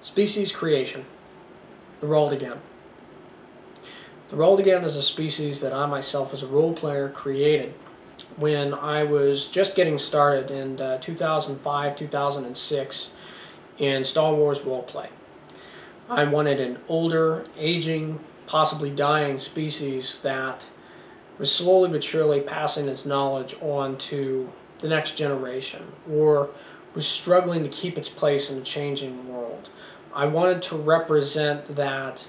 Species creation. The Rhaldigan. The Rhaldigan is a species that I myself as a role player created when I was just getting started in 2005, 2006 in Star Wars roleplay. I wanted an older, aging, possibly dying species that was slowly but surely passing its knowledge on to the next generation, or was struggling to keep its place in a changing world. I wanted to represent that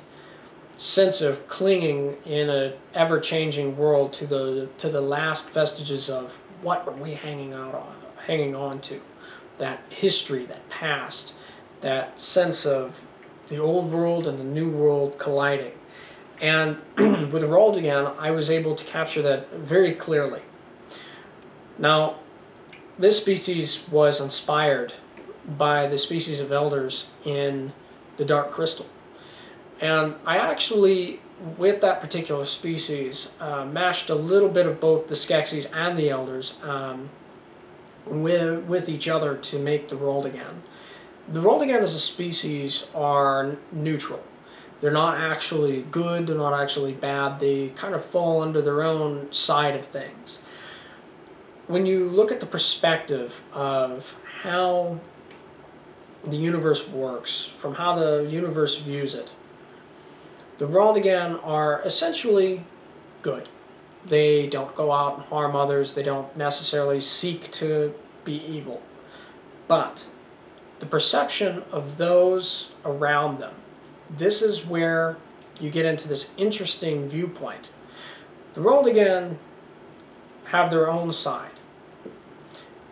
sense of clinging in an ever-changing world to the last vestiges of what were we hanging on to, that history, that past, that sense of the old world and the new world colliding. And with Rhaldigan, I was able to capture that very clearly. Now, this species was inspired by the species of elders in the Dark Crystal. And I actually, with that particular species, mashed a little bit of both the Skeksis and the elders with each other to make the Rhaldigan. The Rhaldigan as a species are neutral. They're not actually good, they're not actually bad, they kind of fall under their own side of things. When you look at the perspective of how the universe works, from how the universe views it, the Rhaldigan are essentially good. They don't go out and harm others, they don't necessarily seek to be evil. But the perception of those around them, this is where you get into this interesting viewpoint. The Rhaldigan have their own side.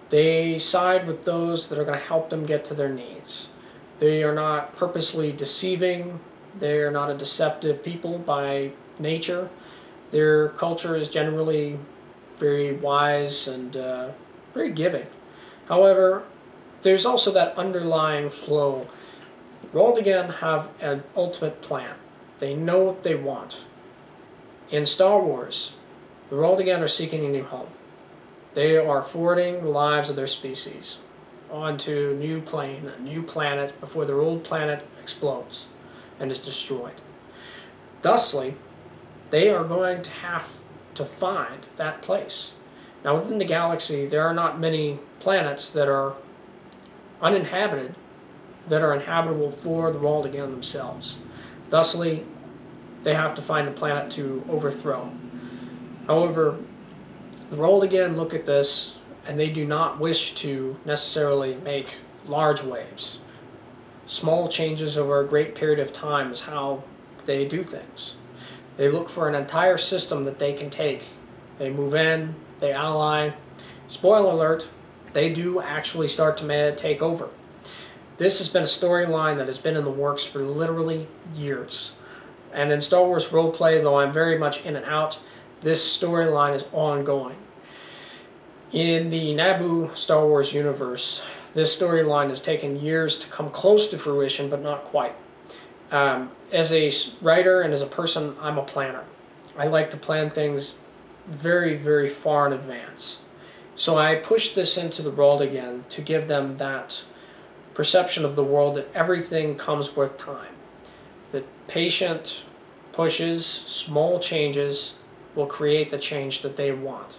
They side with those that are going to help them get to their needs. They are not purposely deceiving. They are not a deceptive people by nature. Their culture is generally very wise and very giving. However, there's also that underlying flow. Rhaldigan have an ultimate plan. They know what they want. In Star Wars, the Rhaldigan are seeking a new home. They are forwarding the lives of their species onto a new plane, a new planet, before their old planet explodes and is destroyed. Thusly, they are going to have to find that place. Now, within the galaxy, there are not many planets that are uninhabited, that are inhabitable for the Rhaldigan themselves. Thusly, they have to find a planet to overthrow. However, the Rhaldigan look at this, and they do not wish to necessarily make large waves. Small changes over a great period of time is how they do things. They look for an entire system that they can take. They move in, they ally. Spoiler alert, they do actually start to take over. This has been a storyline that has been in the works for literally years. And in Star Wars roleplay, though I'm very much in and out, this storyline is ongoing. In the Naboo Star Wars universe, this storyline has taken years to come close to fruition, but not quite. As a writer and as a person, I'm a planner. I like to plan things very, very far in advance. So I pushed this into the Rhaldigan to give them that perception of the world that everything comes with time. That patient pushes, small changes will create the change that they want.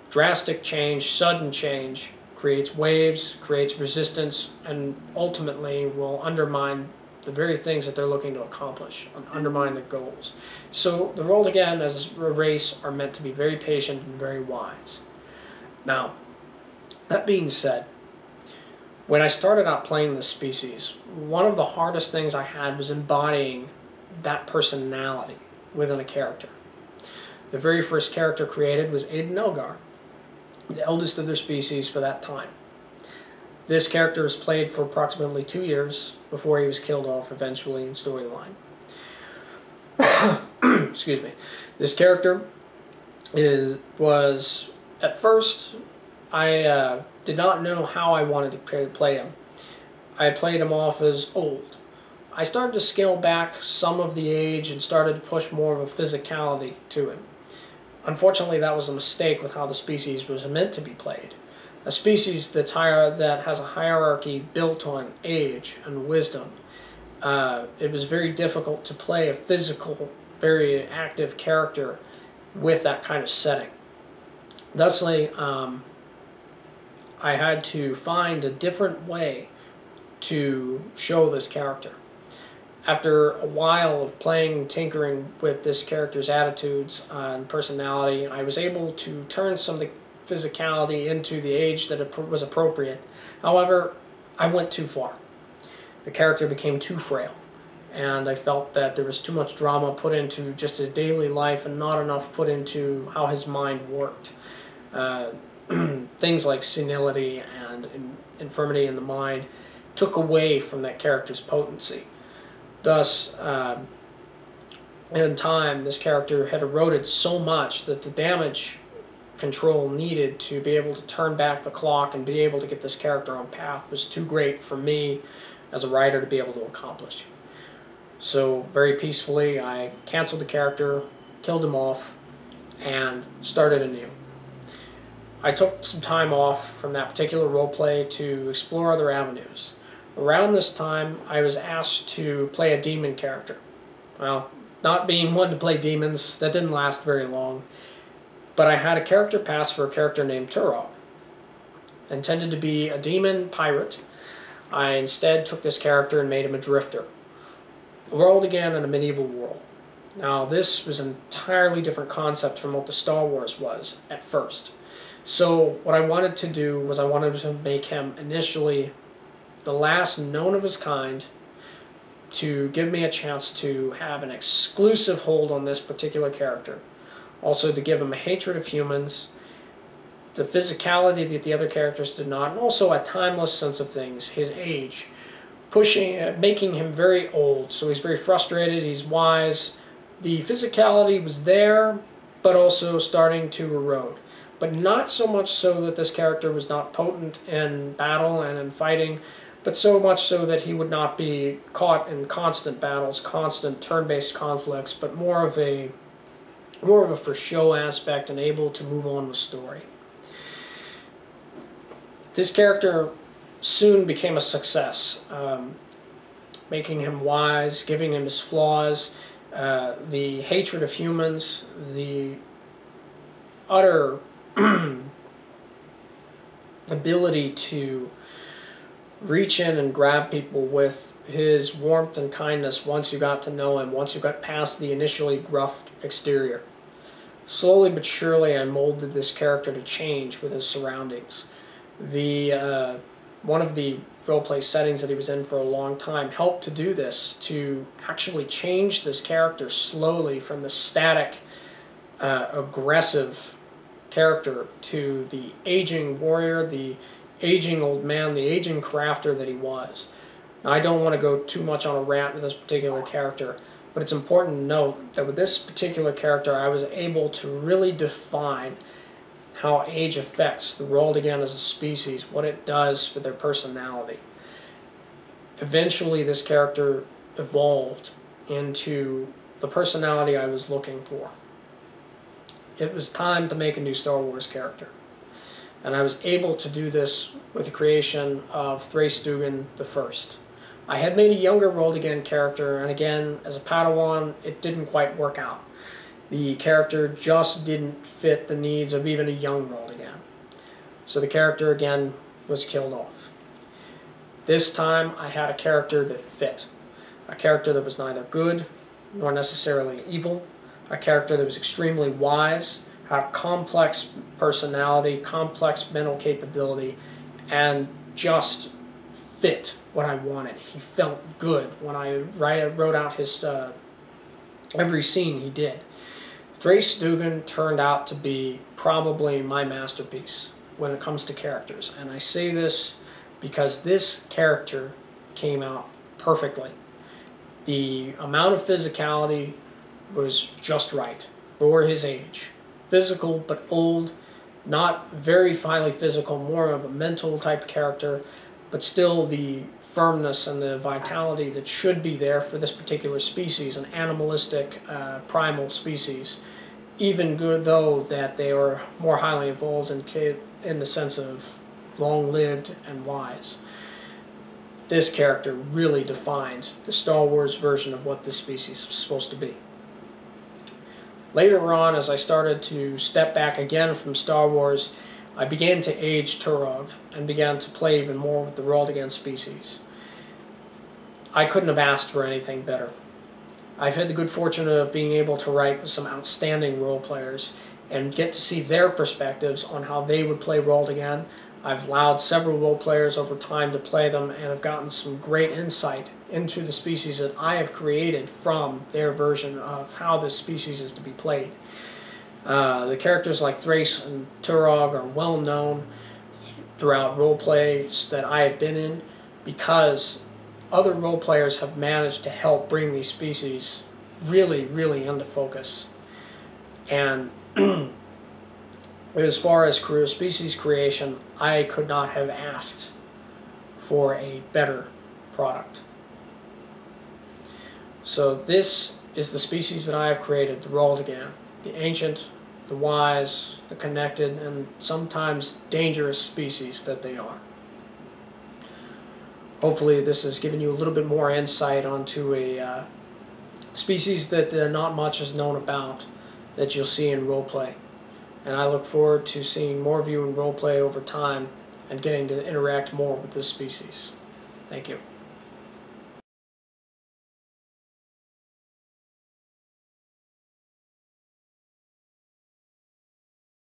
Drastic change, sudden change, creates waves, creates resistance, and ultimately will undermine the very things that they're looking to accomplish, and undermine the goals. So the Rhaldigan as a race are meant to be very patient and very wise. Now, that being said, when I started out playing this species, one of the hardest things I had was embodying that personality within a character. The very first character created was Aiden Elgar, the eldest of their species for that time. This character was played for approximately 2 years before he was killed off eventually in storyline. Excuse me. This character was, at first, I did not know how I wanted to play him. I played him off as old. I started to scale back some of the age and started to push more of a physicality to him. Unfortunately, that was a mistake with how the species was meant to be played. A species that has a hierarchy built on age and wisdom it was very difficult to play a physical, very active character with that kind of setting. Thusly, I had to find a different way to show this character. After a while of playing, tinkering with this character's attitudes and personality, I was able to turn some of the physicality into the age that was appropriate. However, I went too far. The character became too frail, and I felt that there was too much drama put into just his daily life and not enough put into how his mind worked. Things like senility and infirmity in the mind took away from that character's potency. Thus, in time, this character had eroded so much that the damage control needed to be able to turn back the clock and be able to get this character on path was too great for me as a writer to be able to accomplish. So very peacefully, I canceled the character, killed him off, and started anew. I took some time off from that particular roleplay to explore other avenues. Around this time, I was asked to play a demon character. Well, not being one to play demons, that didn't last very long, but I had a character pass for a character named Turok. Intended to be a demon pirate, I instead took this character and made him a drifter. Rhaldigan in a medieval world. Now, this was an entirely different concept from what the Star Wars was at first. So what I wanted to do was I wanted to make him initially the last known of his kind, to give me a chance to have an exclusive hold on this particular character. Also to give him a hatred of humans, the physicality that the other characters did not, and also a timeless sense of things, his age, making him very old. So he's very frustrated, he's wise. The physicality was there, but also starting to erode. But not so much so that this character was not potent in battle and in fighting, but so much so that he would not be caught in constant battles, constant turn-based conflicts, but more of a for show aspect and able to move on with story. This character soon became a success, making him wise, giving him his flaws, the hatred of humans, the utter ability to reach in and grab people with his warmth and kindness once you got to know him, once you got past the initially rough exterior. Slowly but surely I molded this character to change with his surroundings. One of the roleplay settings that he was in for a long time helped to do this, to actually change this character slowly from the static, aggressive character to the aging warrior, the aging old man, the aging crafter that he was. Now, I don't want to go too much on a rant with this particular character, but it's important to note that with this particular character I was able to really define how age affects the Rhaldigan as a species, what it does for their personality. Eventually this character evolved into the personality I was looking for. It was time to make a new Star Wars character. And I was able to do this with the creation of Rhaldigan I. I had made a younger Rhaldigan character, and again, as a Padawan, it didn't quite work out. The character just didn't fit the needs of even a young Rhaldigan. So the character, again, was killed off. This time, I had a character that fit. A character that was neither good nor necessarily evil. A character that was extremely wise, had a complex personality, complex mental capability, and just fit what I wanted. He felt good when I wrote out his every scene he did. Rhaldigan turned out to be probably my masterpiece when it comes to characters, and I say this because this character came out perfectly. The amount of physicality was just right for his age. Physical but old, not very highly physical, more of a mental type character, but still the firmness and the vitality that should be there for this particular species, an animalistic primal species, even good though that they are more highly evolved in the sense of long-lived and wise. this character really defined the Star Wars version of what this species was supposed to be. Later on, as I started to step back again from Star Wars, I began to age Turok and began to play even more with the Rhaldigan species. I couldn't have asked for anything better. I've had the good fortune of being able to write with some outstanding role players and get to see their perspectives on how they would play Rhaldigan. I've allowed several role players over time to play them and have gotten some great insight into the species that I have created from their version of how this species is to be played. The characters like Thrace and Turok are well known throughout role plays that I have been in because other role players have managed to help bring these species really, really into focus. And as far as species creation, I could not have asked for a better product. So this is the species that I have created, the Rhaldigan, the ancient, the wise, the connected, and sometimes dangerous species that they are. Hopefully this has given you a little bit more insight onto a species that not much is known about that you'll see in roleplay. And I look forward to seeing more of you in roleplay over time and getting to interact more with this species. Thank you.